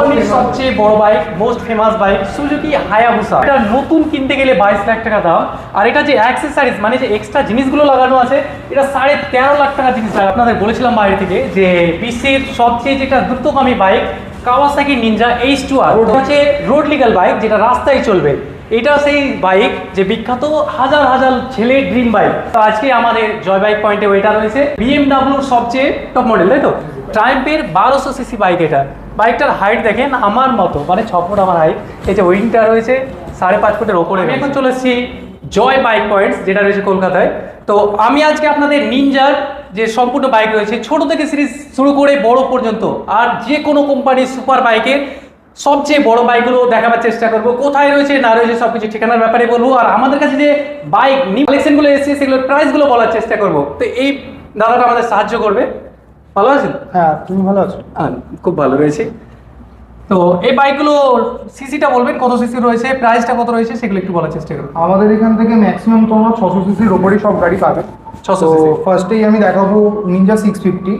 কোম্পানির সবচেয়ে বড় bike, most famous bike Suzuki Hayabusa. এটা নতুন কিনতে গেলে 22 লাখ টাকা দাম, আর এটা যে অ্যাক্সেসরিজ মানে যে এক্সট্রা জিনিসগুলো লাগানো আছে এটা 13.5 লাখ টাকা জিনিস। আপনাদের বলেছিলাম বাইরে থেকে যে বিশ্বের সবচেয়ে যেটা দ্রুতগামী বাইক কাওয়াসাকি নিনজা H2R, ওটা হচ্ছে রোড লিগাল বাইক যেটা রাস্তায় চলবে। এটা সেই বাইক যে বিখ্যাত হাজার হাজার ছেলের ড্রিম বাইক। তো আজকে আমাদের জয় বাইক পয়েন্টে এটা রয়েছে বিএমডাব্লিউর সবচেয়ে টপ মডেল, তাই তো ট্রায়াম্ফের 1200 সিসি বাইক। এটা বাইকটার হাইট দেখেন আমার মতো, মানে 6 ফুট আমার হাইট। এই যে উইংটা রয়েছে 5.5 ফুটের ওপরে। আমি এখন চলে এসেছি জয় বাইক পয়েন্টস যেটা রয়েছে কলকাতায়। তো আমি আজকে আপনাদের নিনজার যে সম্পূর্ণ বাইক রয়েছে ছোট থেকে সিরিজ শুরু করে বড় পর্যন্ত, আর যে কোনো কোম্পানির সুপার বাইকের সবচেয়ে বড় বাইকগুলো দেখাবার চেষ্টা করবো, কোথায় রয়েছে না রয়েছে সবকিছু ঠিকানার ব্যাপারে বলবো, আর আমাদের কাছে যে বাইক কালেকশনগুলো এসেছে সেগুলোর প্রাইসগুলো বলার চেষ্টা করব। তো এই দাদাটা আমাদের সাহায্য করবে। ভালো আছেন? হ্যাঁ, তুমি ভালো আছো? খুব ভালো রয়েছে। তো এই বাইকগুলো সিসিটা বলবেন কত সিসি রয়েছে, প্রাইসটা কত রয়েছে সেগুলো একটু বলার চেষ্টা করবো। আমাদের এখান থেকে ম্যাক্সিমাম তোমরা 600 সিসির ওপরই সব গাড়ি পাবে। 600 তো cc। ফার্স্টেই আমি দেখাবো নিনজা 650।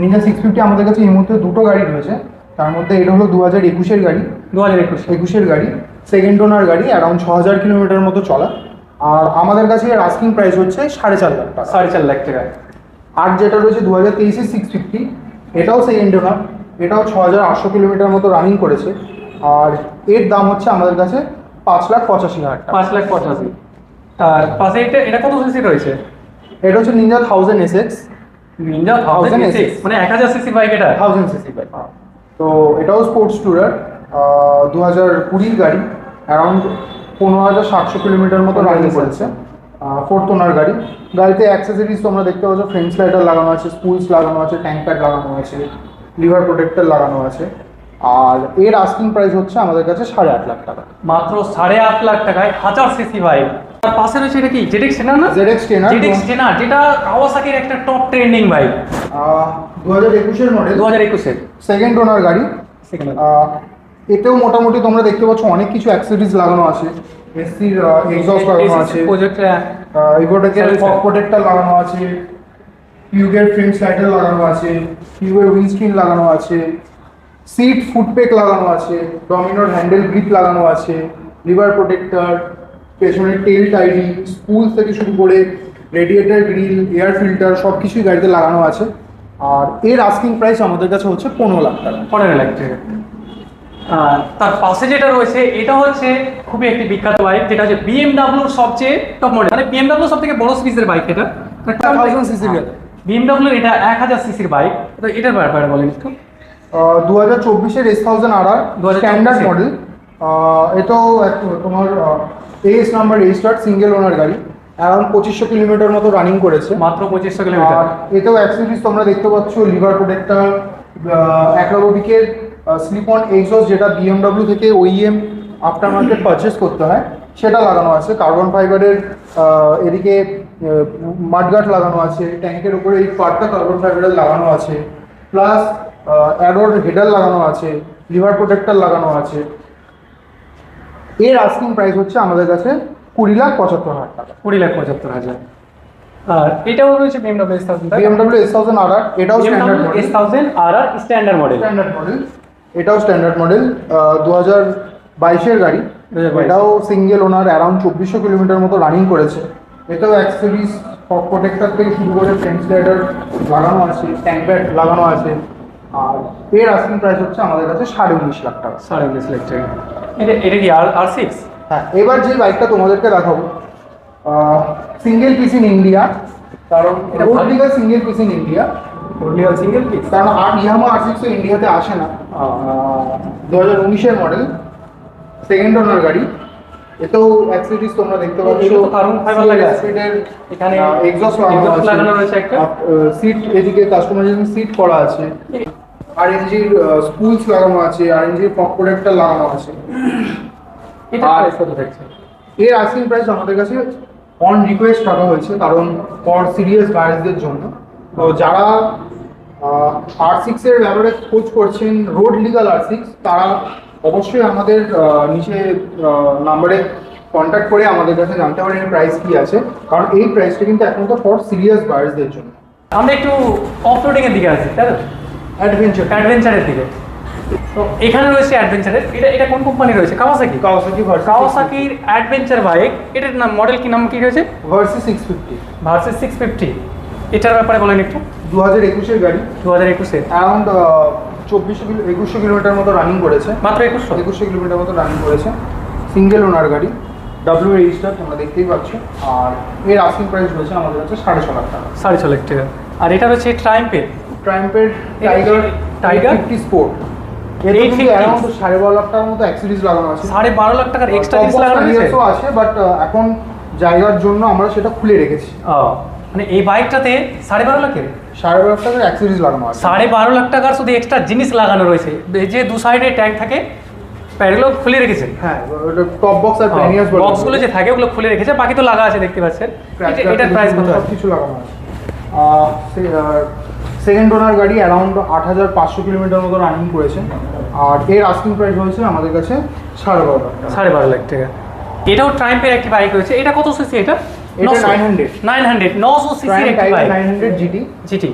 নিনজা 650 আমাদের কাছে এই মুহূর্তে দুটো গাড়ি রয়েছে। তার মধ্যে এটা হলো 2021-এর গাড়ি, 2021-এর গাড়ি, সেকেন্ড ওনার গাড়ি, অ্যারাউন্ড 6000 কিলোমিটার মতো চলা। আর আমাদের কাছে এর আস্কিং প্রাইস হচ্ছে 4.5 লাখ টাকা। 4.5 লাখ টাকা। আর যেটা রয়েছে 2023-এর 650, এটাও সেকেন্ড ওনার, এটাও 6800 কিলোমিটার মতো রানিং করেছে। আর এর দাম হচ্ছে আমাদের কাছে 5,85,000 টাকা। 5,85,000। আর পাশে এটা কত সিসি রয়েছে? এটা হচ্ছে নিনজা 1000 SX। নিনজা 1000 SX মানে 1000 সিসি বাইক। এটা 1000 সিসি বাইক। তো এটাও স্পোর্টস টুরার, 2020 গাড়ি, অ্যারাউন্ড 15,700 কিলোমিটার মতো রানিং করেছে। ফোর্থ ওনার গাড়ি। গাড়িতে অ্যাক্সেসরিজ তোমরা দেখতে পাচ্ছ, ফ্রেঞ্চ লাইটার লাগানো আছে, স্পুলস লাগানো আছে, ট্যাঙ্ক প্যাড লাগানো আছে, লিভার প্রোটেক্টর লাগানো আছে। আর এর আস্কিং প্রাইস হচ্ছে আমাদের কাছে 8.5 লাখ টাকা। মাত্র 8.5 লাখ টাকায় 1000 সিসি বাইক। আর পাশে রয়েছে এটা কি ZX টেনার না? ZX টেনার, যেটা কাওয়াসাকির একটা টপ ট্রেন্ডিং বাইক। 2021-এর মডেল, 2021-এর সেকেন্ড ওনার গাড়ি। এতেও মোটামুটি তোমরা দেখতে পাচ্ছ অনেক কিছু অ্যাক্সেসরিজ লাগানো আছে। এসির এক্সস্ট লাগানো আছে, ইভোটেকের ফগ প্রোটেক্টর লাগানো আছে, কিউবের ফ্রেঞ্চ লাইটার লাগানো আছে, কিউবের উইন্ডস্ক্রিন লাগানো আছে, সিট ফুটপেক লাগানো আছে, ডমিনোর হ্যান্ডেল গ্রিপ লাগানো আছে, লিভার প্রোটেক্টর, পেছনের টেল টাইডি, স্পুল থেকে শুরু করে রেডিয়েটার গ্রিল, এয়ার ফিল্টার সব কিছুই গাড়িতে লাগানো আছে। আর এর আস্কিং প্রাইস আমাদের কাছে হচ্ছে 15 লাখ টাকা। 15 লাখ টাকা। আর তার পাশে যেটা রয়েছে এটা হচ্ছে খুবই একটি বিখ্যাত বাইক, যেটা হচ্ছে বিএমডাব্লিউর সবচেয়ে টপ মডেল, মানে বিএমডাব্লিউ সব থেকে বড় সিরিজের বাইক। এটা 1000 সিসির গাড়ি। বিএমডাব্লিউর এটা 1000 সিসির বাইক। তো এটার ব্যাপারে বলেন একটু। 2024-এর S1000RR স্ট্যান্ডার্ড মডেল। এটাও তোমার S number A start single owner গাড়ি, অ্যারাউন্ড 2500 কিলোমিটার মতো রানিং করেছে। মাত্র 2500 কিলোমিটার। এতেও অ্যাক্সেসরিজ তোমরা দেখতে পাচ্ছ, লিভার প্রোটেক্টর, অ্যাক্রোবিকের স্লিপ অন এক্সস্ট, যেটা বিএমডাব্লিউ থেকে OEM আফটার মার্কেট পারচেস করতে হয় সেটা লাগানো আছে। কার্বন ফাইবারের এদিকে মাডগার্ড লাগানো আছে, ট্যাঙ্কের উপরে এই পার্টটা কার্বন ফাইবারের লাগানো আছে, প্লাস অ্যাডোর হেডার লাগানো আছে, লিভার প্রোটেক্টর লাগানো আছে। এর আস্কিং প্রাইস হচ্ছে আমাদের কাছে 20,75,000 টাকা। 20,75,000। আর এটাও রয়েছে বিএমডাব্লিউ S1000। বিএমডাব্লিউ S1000RR, এটাও standard model. S1000RR standard model. এটাও স্ট্যান্ডার্ড মডেল, 2022-এর গাড়ি। এটাও সিঙ্গেল ওনার, অ্যারাউন্ড 2400 কিলোমিটার মতো রানিং করেছে। এটাও অ্যাক্সেসরিজ ফগ প্রোটেক্টর থেকে শুরু করে ফ্রেঞ্চ লাইটার লাগানো আছে, ট্যাঙ্ক প্যাড লাগানো আছে। আর এর আস্কিং প্রাইস হচ্ছে আমাদের কাছে 19.5 লাখ টাকা। 19.5 লাখ টাকা। এটা কি R6? হ্যাঁ, এবার যে বাইকটা তোমাদেরকে দেখাবো, সিঙ্গেল পিস ইন ইন্ডিয়া, কারণ এটা legal single piece in India, single piece, কারণ ইয়ামাহা R6 তো ইন্ডিয়াতে আসে না। 2019-এর মডেল, সেকেন্ড ওনার গাড়ি। এতেও অ্যাক্সেসরিজ তোমরা দেখতে পাচ্ছ, কার্বন ফাইবার লাগা আছে, এখানে এক্সস্ট লাগানো আছে একটা, সিট এদিকে কাস্টমাইজেশন সিট করা আছে, আরএনজির স্পুলস লাগানো আছে, আরএনজির ফগ প্রোটেক্টর লাগানো আছে। এটা প্রাইস কত থাকছে? এর আস্কিং প্রাইস আমাদের কাছে অন রিকোয়েস্ট টাকা হয়েছে, কারণ ফর সিরিয়াস বায়ার্সদের জন্য। তো যারা R6-এর ব্যাপারে খোঁজ করছেন, রোড লিগাল R6, তারা অবশ্যই আমাদের নিচে নাম্বারে কন্ট্যাক্ট করে আমাদের কাছে জানতে পারেন এর প্রাইস কী আছে, কারণ এই প্রাইসটা কিন্তু একমাত্র ফর সিরিয়াস বায়ার্সদের জন্য। আমরা একটু অফ রোডিংয়ের দিকে আছি, তাই তো? অ্যাডভেঞ্চারের দিকে। তো এখানে রয়েছে অ্যাডভেঞ্চারের, এটা কোন কোম্পানি রয়েছে? কাওয়াসাকি। কাওয়াসাকির অ্যাডভেঞ্চার বাইক, এটার নাম মডেল কি নাম কি রয়েছে? ভার্সি 650। ভার্সেস 650। এটার ব্যাপারে বলেন একটু। 2021 গাড়ি, 2021 অ্যারাউন্ড 2100 কিলোমিটার মতো রানিং করেছে। মাত্র 2100 কিলোমিটার মতো রানিং করেছে। সিঙ্গেল ওনার গাড়ি, ডাব্লিউ রেজিস্টার, তোমরা দেখতেই পাচ্ছ। আর এর আস্কিং প্রাইস রয়েছে আমাদের কাছে 6.5 লাখ টাকা। 6.5 লাখ টাকা। আর এটা রয়েছে ট্রায়াম্ফের টাইগার 50 স্পোর্ট। এর কিন্তু অ্যারাউন্ড 12.5 লাখ টাকার মতো অ্যাক্সেসরিজ লাগানো আছে। 12.5 লাখ টাকার এক্সট্রা জিনিস লাগানো আছে, বাট এখন জায়গার জন্য আমরা সেটা খুলে রেখেছি। মানে এই বাইকটাতে 12.5 লাখের 12.5 লাখ টাকার অ্যাক্সেসরিজ লাগানো আছে। 12.5 লাখ টাকার শুধু এক্সট্রা জিনিস লাগানো রয়েছে। যে দু সাইডে ট্যাঙ্ক থাকে, প্যাডগুলো খুলে রেখেছে। হ্যাঁ, ওটা টপ বক্স আর প্যানিয়াস বক্সগুলো যে থাকে ওগুলো খুলে রেখেছে, বাকি তো লাগা আছে দেখতে পাচ্ছেন। এটার প্রাইস কত? সব কিছু লাগানো আছে। সেকেন্ড ওনার গাড়ি, অ্যারাউন্ড 8,500 কিলোমিটার মতো রানিং করেছে। আর এর আস্কিং প্রাইস হয়েছে আমাদের কাছে 12.5 লাখ টাকা। 12.5 লাখ টাকা। এটাও ট্রায়াম্ফের একটি বাইক রয়েছে। এটা কত সিসি? এটা 900 সিসির একটি বাইক, 900 জিটি। জিটি।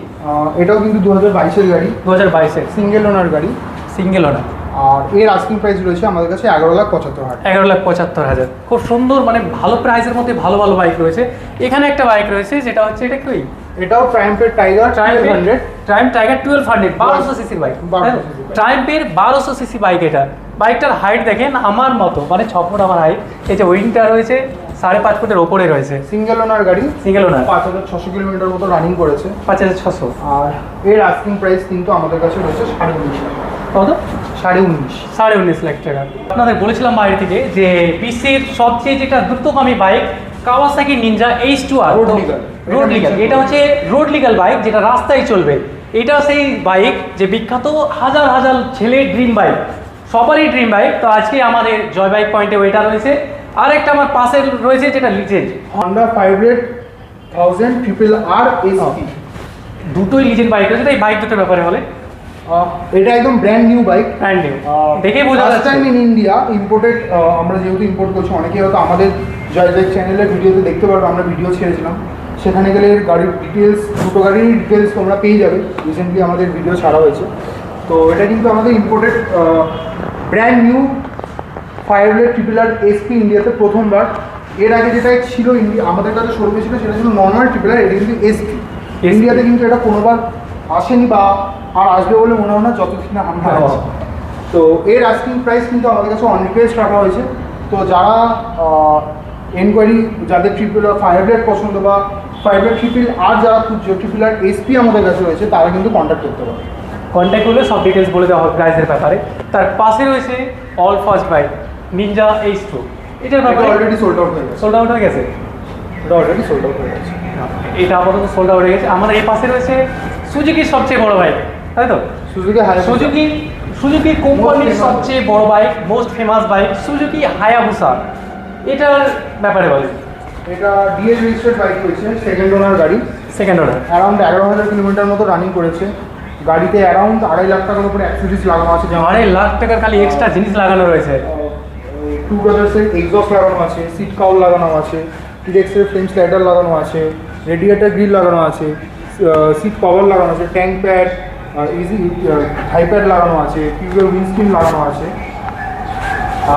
এটাও কিন্তু 2022 এর গাড়ি, 2022 এর সিঙ্গেল ওনার গাড়ি। সিঙ্গেল ওনার। আর এর আস্কিং প্রাইস রয়েছে আমাদের কাছে 11,75,000। 11,75,000। খুব সুন্দর, মানে ভালো প্রাইসের মধ্যে ভালো ভালো বাইক রয়েছে। এখানে একটা বাইক রয়েছে যেটা হচ্ছে, এটা কি? এটাও ট্রায়াম্ফের টাইগার 1200। ট্রায়াম্ফ টাইগার 1200, 1200 সিসির বাইক। ট্রায়াম্ফের 1200 CC bike. এটা বাইকটার হাইট দেখেন আমার মতো, মানে 6 ফুট আমার হাইট। এই যে উইংটা রয়েছে 5.5 ফুটের ওপরে রয়েছে। সিঙ্গেল ওনার গাড়ি, সিঙ্গেল ওনার। 5,600 কিলোমিটার মতো রানিং করেছে। 5,600। আর এর আস্কিং প্রাইস কিন্তু আমাদের কাছে রয়েছে 19.5 লাখ। কত? 19.5 লাখ টাকা। আপনাদের বলেছিলাম বাইরে থেকে যে বিশ্বের সবচেয়ে যেটা দ্রুতগামী bike Kawasaki Ninja H2R, road legal. এটা হচ্ছে রোড লিগাল বাইক, যেটা রাস্তায় চলবে। এটা সেই বাইক যে বিখ্যাত, হাজার হাজার ছেলের ড্রিম বাইক, সবারই ড্রিম বাইক। তো আজকে আমাদের জয় বাইক পয়েন্টে ওইটা রয়েছে। আর একটা আমার পাশে রয়েছে যেটা লিজেন্ড, হন্ডা 500,000 RRR SP। দুটোই লিজেন্ড বাইক রয়েছে। এই বাইক দুটোর ব্যাপারে বলে। এটা একদম brand new bike, brand new, দেখেই বোঝা যাচ্ছে। Time in India imported. আমরা যেহেতু ইম্পোর্ট করছি, অনেকেই হয়তো আমাদের জয় বাইক চ্যানেলের ভিডিওতে দেখতে পারবো, আমরা ভিডিও ছেড়েছিলাম। সেখানে গেলে গাড়ির ডিটেলস, দুটো গাড়ির ডিটেলস তোমরা পেয়ে যাবে। রিসেন্টলি আমাদের ভিডিও ছাড়া হয়েছে। তো এটা কিন্তু আমাদের ইম্পোর্টেড ব্র্যান্ড নিউ 500 SP ইন্ডিয়াতে প্রথমবার। এর আগে যেটা ছিল আমাদের কাছে শোরুমে ছিল, সেটা ছিল নর্মাল ট্রিপলার। এটা কিন্তু SP ইন্ডিয়াতে কিন্তু এটা কোনোবার আসেনি বা আর আসবে বলে মনে হয় না, যতদিন না আমরা আছি। তো এর আস্কিং প্রাইস কিন্তু আমাদের কাছে অন রিকোয়েস্ট রাখা হয়েছে। তো যারা এনকোয়ারি, যাদের 500 পছন্দ বা 500 যারা খুঁজছে, SP আমাদের কাছে রয়েছে, তারা কিন্তু কন্ট্যাক্ট করতে পারে। কন্ট্যাক্ট করলে সব ডিটেলস বলে দেওয়া হবে প্রাইসের ব্যাপারে। তার পাশে রয়েছে all first bike Ninja H2। এটার ব্যাপারে অলরেডি সোল্ড আউট হয়ে গেছে। সোল্ড আউট হয়ে গেছে। এটা অলরেডি সোল্ড আউট হয়ে গেছে। এটা আপাতত সোল্ড আউট হয়ে গেছে। আমাদের এই পাশে রয়েছে সুজুকির সবচেয়ে বড় বাইক, তাই তো? সুজুকি কোম্পানির সবচেয়ে বড় bike, most famous bike, Suzuki Hayabusa. এটার ব্যাপারে বলে। এটা ডিএল রেজিস্টার্ড বাইক রয়েছে, সেকেন্ড ওনার গাড়ি। সেকেন্ড ওনার, অ্যারাউন্ড 11,000 কিলোমিটার মতো রানিং করেছে। গাড়িতে অ্যারাউন্ড 2.5 লাখ টাকার উপরে অ্যাক্সেসরিজ লাগানো আছে। 2.5 লাখ টাকার খালি এক্সট্রা জিনিস লাগানো রয়েছে। টু ব্রাদার্সের এক্সস্ট লাগানো আছে, সিট কাউল লাগানো আছে, টিরেক্সের ফ্রেম স্লাইডার লাগানো আছে, রেডিয়েটার গ্রিল লাগানো আছে, সিট কভার লাগানো আছে, ট্যাঙ্ক প্যাড, ইজি হাই প্যাড লাগানো আছে, টিউবের উইন্ডস্ক্রিন লাগানো আছে।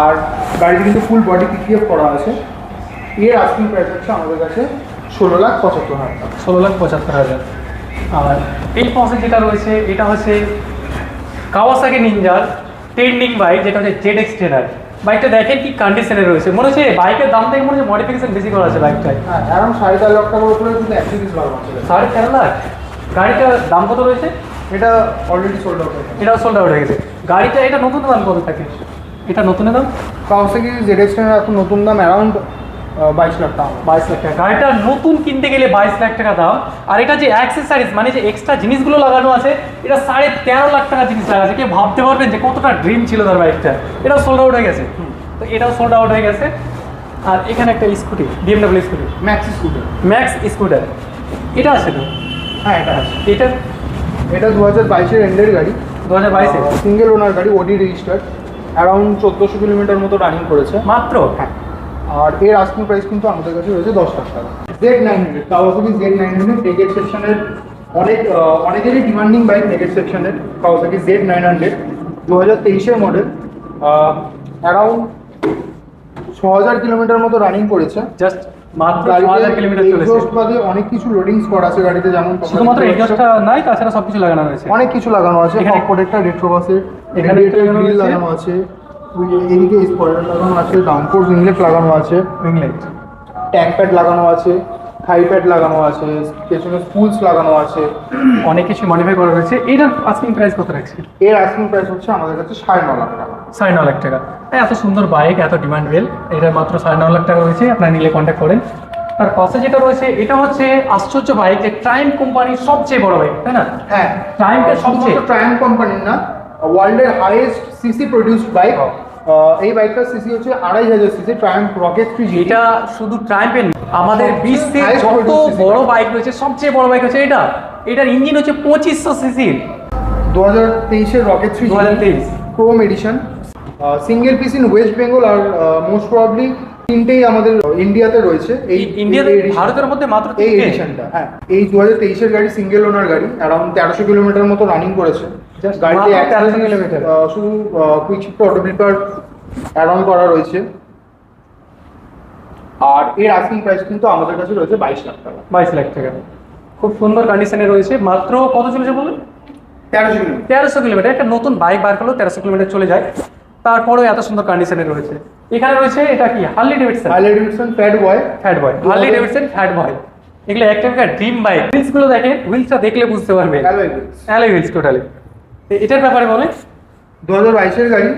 আর গাড়িতে কিন্তু ফুল বডি পিপিএফ করা আছে। এর আস্কিং প্রাইস হচ্ছে আমাদের কাছে 16,75,000 টাকা। 16,75,000। আর এই পাশে যেটা রয়েছে, এটা হচ্ছে কাওয়াসাকি নিনজার ট্রেন্ডিং বাইক, যেটা হচ্ছে ZX-10R। বাইকটা দেখেন কি কন্ডিশনে রয়েছে, মনে হচ্ছে বাইকের দাম থেকে মনে হচ্ছে মডিফিকেশন বেশি করা আছে বাইকটায়। হ্যাঁ, অ্যারাউন্ড 4.5 লাখ টাকার উপরে কিন্তু অ্যাক্সেসরিজ লাগানো আছে। 4.5 লাখ। গাড়িটার দাম কত রয়েছে? এটা অলরেডি সোল্ড আউট হয়ে গেছে। এটাও সোল্ড আউট হয়ে গেছে। গাড়িটা এটা নতুন দাম কত থাকে? এটা নতুনের দাম কাওয়াসাকি ZX-10R এখন নতুন দাম অ্যারাউন্ড 22 লাখ টাকা। 22 লাখ টাকা। গাড়িটা নতুন কিনতে গেলে 22 লাখ টাকা দাম। আর এটা যে অ্যাক্সেসরিজ, মানে যে এক্সট্রা জিনিসগুলো লাগানো আছে, এটা 13.5 লাখ টাকা জিনিস লাগা আছে। কেউ ভাবতে পারবেন যে কতটা ড্রিম ছিল তার বাইকটা। এটাও সোল্ড আউট হয়ে গেছে। তো এটাও সোল্ড আউট হয়ে গেছে। আর এখানে একটা scooty, BMW scooty, max scooter. Max scooter, এটা আছে তো? হ্যাঁ, এটা আছে। এটা 2022-এর এন্ডের গাড়ি, 2022-এর সিঙ্গেল ওনার গাড়ি, ওডি রেজিস্টার্ড। অ্যারাউন্ড 1400 কিলোমিটার মতো রানিং করেছে মাত্র। হ্যাঁ। আর এর আস্কিং প্রাইস কিন্তু আমাদের কাছে রয়েছে 10 লাখ টাকা। Z900, কাওয়াসাকি Z900 নেগেট সেকশনের অনেকেরই ডিমান্ডিং বাইক। নেগেট সেকশনের কাওয়াসাকি Z900 2023-এর মডেল, অ্যারাউন্ড 6000 কিলোমিটার মতো রানিং করেছে। জাস্ট মাত্র 6000 কিলোমিটার চলেছে। এক্সস্ট বাদে অনেক কিছু লোডিংস করা আছে গাড়িতে, যেমন শুধুমাত্র এক্সস্টটা নাই, তাছাড়া সবকিছু লাগানো রয়েছে। অনেক কিছু লাগানো আছে। এখানে প্রত্যেকটা রেট্রোবাসের এখানে গ্রিল লাগানো আছে, এদিকে স্পয়লার লাগানো আছে, ডাউনফোর্স ইনলেট লাগানো আছে, উইংলেট, ট্যাগ প্যাড লাগানো আছে, থাই প্যাড লাগানো আছে, পেছনে স্পুলস লাগানো আছে, অনেক কিছু মডিফাই করা রয়েছে। এটার আস্কিং প্রাইস কত রাখছে? এর আস্কিং প্রাইস হচ্ছে আমাদের কাছে 9.5 লাখ টাকা। 9.5 লাখ টাকা। এত সুন্দর বাইক, এত ডিমান্ডেবল, এটা মাত্র 9.5 লাখ টাকা রয়েছে। আপনারা নিলে কন্ট্যাক্ট করেন। তার পাশে যেটা রয়েছে এটা হচ্ছে আশ্চর্য বাইক, যে ট্রায়াম্ফ কোম্পানির সবচেয়ে বড় বাইক, তাই না? হ্যাঁ, ট্রায়াম্ফের সবচেয়ে ট্রায়াম্ফ কোম্পানির না, ওয়ার্ল্ডের হাইয়েস্ট সিসি প্রোডিউসড বাইক। এই বাইকটার সিসি হচ্ছে 2500 সিসি, ট্রায়াম্ফ রকেট 3 GT। এটা শুধু ট্রায়াম্ফের, আমাদের বিশ্বের highest যত produced CC বড় বাইক রয়েছে সবচেয়ে বড় বাইক হচ্ছে এটা। এটার ইঞ্জিন হচ্ছে 2500 সিসির। 2023-এর rocket 3 2023 chrome edition, single piece in West Bengal, আর মোস্ট প্রবাবলি তিনটেই আমাদের ইন্ডিয়াতে রয়েছে। এই ইন্ডিয়াতে, ভারতের মধ্যে মাত্র এই এডিশনটা। হ্যাঁ, এই 2023-এর গাড়ি, সিঙ্গেল ওনার গাড়ি, অ্যারাউন্ড 1300 কিলোমিটার মতো রানিং করেছে। গাড়িতে 1300 কিলোমিটার, শুধু quick shift auto dipper add on করা রয়েছে। আর এর আস্কিং প্রাইস কিন্তু আমাদের কাছে রয়েছে 22 লাখ টাকা। 22 লাখ টাকা। খুব সুন্দর কন্ডিশনে রয়েছে। মাত্র কত চলেছে বলুন? 1300 কিলোমিটার। 1300 কিলোমিটার। একটা নতুন বাইক বার করলেও 1300 কিলোমিটার চলে যায়, তারপরেও এত সুন্দর কন্ডিশনে রয়েছে। এখানে রয়েছে এটা কি? Harley Davidson. Harley Davidson fat boy. Fat boy, Harley Davidson fat boy. এগুলো একটা ড্রিম বাইক। হুইলস গুলো দেখেন, হুইলসটা দেখলে বুঝতে পারবেন, অ্যালয় হুইলস টোটালি। এটার ব্যাপারে বলেন। 2022-এর গাড়ি,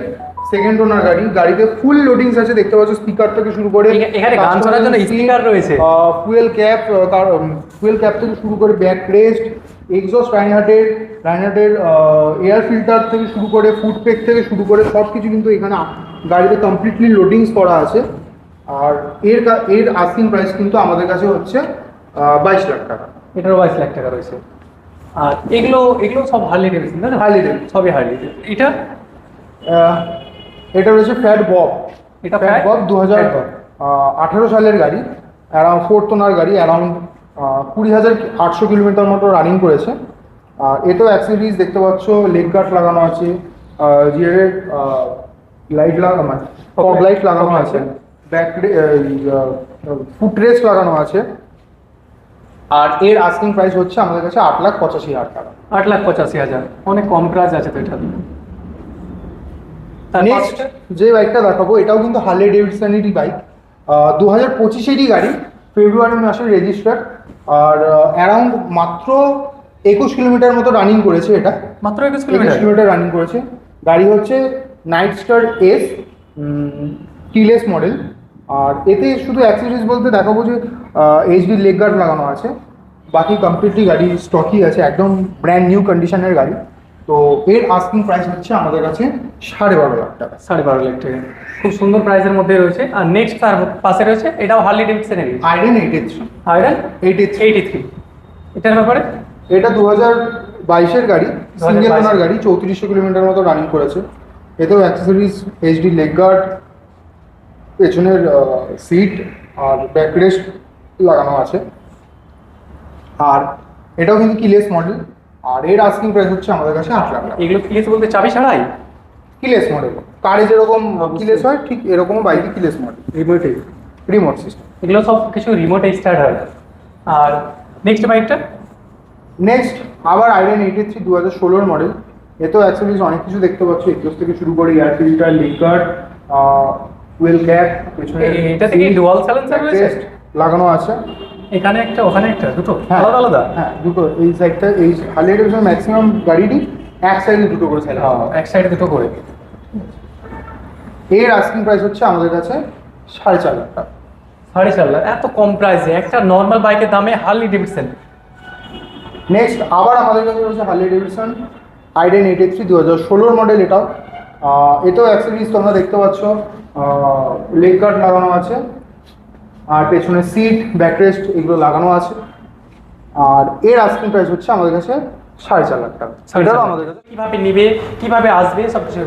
সেকেন্ড ওনার গাড়ি। গাড়িতে ফুল লোডিংস আছে, দেখতে পাচ্ছ, স্পিকার থেকে শুরু করে এখানে গান শোনার জন্য স্পিকার রয়েছে, ফুয়েল ক্যাপ থেকে শুরু করে ব্যাক রেস্ট, এক্সস্ট রাইনহার্টের এয়ার ফিল্টার থেকে শুরু করে ফুড পেক থেকে শুরু করে সব কিছু কিন্তু এখানে গাড়িতে কমপ্লিটলি লোডিংস করা আছে। আর এর আস্কিং প্রাইস কিন্তু আমাদের কাছে হচ্ছে 22 লাখ টাকা। এটারও 22 লাখ টাকা রয়েছে। আর এগুলো সব হার্লি ডেভিডসন, তাই না? হার্লি ডেভিডসন, সবই হার্লি। এটা রয়েছে ফ্যাট বব। এটা ফ্যাট বব 2018 সালের গাড়ি, অ্যারাউন্ড ফোর্থ ওনার গাড়ি, অ্যারাউন্ড 20,800 কিলোমিটার মতো রানিং করেছে। এতেও অ্যাক্সেসরিজ দেখতে পাচ্ছ, লেগ গার্ড লাগানো আছে, জিয়ারের লাইট লাগানো, ফগ লাইট লাগানো আছে, ব্যাক ফুট রেস্ট লাগানো আছে। আর এর আস্কিং প্রাইস হচ্ছে আমাদের কাছে 8,85,000 টাকা। 8,85,000, অনেক কম প্রাইস আছে তো এটা। নেক্সট যে বাইকটা দেখাবো, এটাও কিন্তু হার্লি ডেভিডসনেরই বাইক, 2025-এরই গাড়ি, ফেব্রুয়ারি মাসের রেজিস্টার। আর অ্যারাউন্ড মাত্র 21 কিলোমিটার মতো রানিং করেছে এটা। মাত্র 21 কিলোমিটার রানিং করেছে। গাড়ি হচ্ছে night star S, keyless model. আর এতে শুধু অ্যাক্সেসরিজ বলতে দেখাবো যে এইচডি লেগ গার্ড লাগানো আছে, বাকি কমপ্লিটলি গাড়ি স্টকই আছে, একদম ব্র্যান্ড নিউ কন্ডিশনের গাড়ি। তো এর আস্কিং প্রাইস হচ্ছে আমাদের কাছে 12.5 লাখ টাকা। 12.5 লাখ টাকা, খুব সুন্দর প্রাইসের মধ্যে রয়েছে। আর নেক্সট তার পাশে রয়েছে, এটাও হার্লি ডেভিডসনেরই, আইডেন 83। আইডেন 83। এটার ব্যাপারে, এটা 2022-এর গাড়ি, সিঙ্গেল ওনার গাড়ি, 3400 কিলোমিটার মতো রানিং করেছে। এতেও অ্যাক্সেসরিজ, এইচডি লেগ গার্ড, পেছনের সিট আর ব্যাক রেস্ট লাগানো আছে। আর এটাও কিন্তু কিলেস মডেল। আর এর আস্কিং প্রাইস হচ্ছে আমাদের কাছে 8 লাখ টাকা। এগুলো কিলেস বলতে চাবি ছাড়াই? কিলেস মডেল, কারে যেরকম কিলেস হয় ঠিক এরকম বাইকে কিলেস মডেল, রিমোট সিস্টেম। এগুলো সব কিছু রিমোটে স্টার্ট হয়। আর নেক্সট বাইকটা, নেক্সট আবার আইডেন 83 2016 মডেল। এতেও অ্যাক্সেসরিজ অনেক কিছু দেখতে পাচ্ছ, এক্সস্ট থেকে শুরু করে air filter, leg guard, wheel cap, পেছনে এটা থেকে ডুয়াল সাইলেন্সার রয়েছে লাগানো আছে। এখানে একটা, ওখানে একটা, দুটো আলাদা আলাদা? হ্যাঁ, দুটো। এই সাইডটা, এই হার্লি ডেভিডসন ম্যাক্সিমাম গাড়িরই এক সাইডে দুটো করে সাইলেন্সার, এক সাইডে দুটো করে। এর আস্কিং প্রাইস হচ্ছে আমাদের কাছে 4.5 লাখ টাকা। 4.5 লাখ, এত কম প্রাইসে একটা নর্মাল বাইকের দামে হার্লি ডেভিডসন। নেক্সট আবার আমাদের কাছে রয়েছে হার্লি ডেভিডসন আইডেন 83 2016 মডেল। এটাও এতেও অ্যাক্সেসরিজ তোমরা দেখতে পাচ্ছ, লেগ গার্ড লাগানো আছে, আর পেছনে সিট, ব্যাকরেস্ট এগুলো লাগানো আছে। আর এর আস্কিং প্রাইস হচ্ছে আমাদের কাছে 4.5 লাখ টাকা। এটাও আমাদের কাছে। কিভাবে নিবে, কিভাবে আসবে, সব কিছু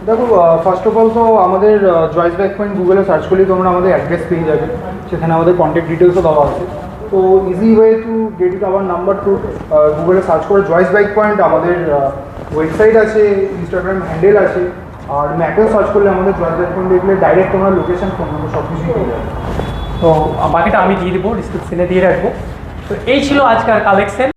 দেখো, ফার্স্ট অফ অল তো আমাদের জয়েস বাইক পয়েন্ট গুগলে সার্চ করলেই তোমরা আমাদের অ্যাড্রেস পেয়ে যাবে, সেখানে আমাদের কন্ট্যাক্ট ডিটেলসও দেওয়া আছে। তো easy way to get it our number to গুগলে সার্চ করে জয়েস বাইক পয়েন্ট, আমাদের ওয়েবসাইট আছে, ইনস্টাগ্রাম হ্যান্ডেল আছে, আর ম্যাপেও সার্চ করলে আমাদের জয়েস বাইক পয়েন্ট দেখলে ডাইরেক্ট তোমরা লোকেশন, ফোন নম্বর সব কিছুই পেয়ে যাবে। তো বাকিটা আমি দিয়ে দেবো, ডিসক্রিপশনে দিয়ে রাখবো। তো এই ছিল আজকের কালেকশন।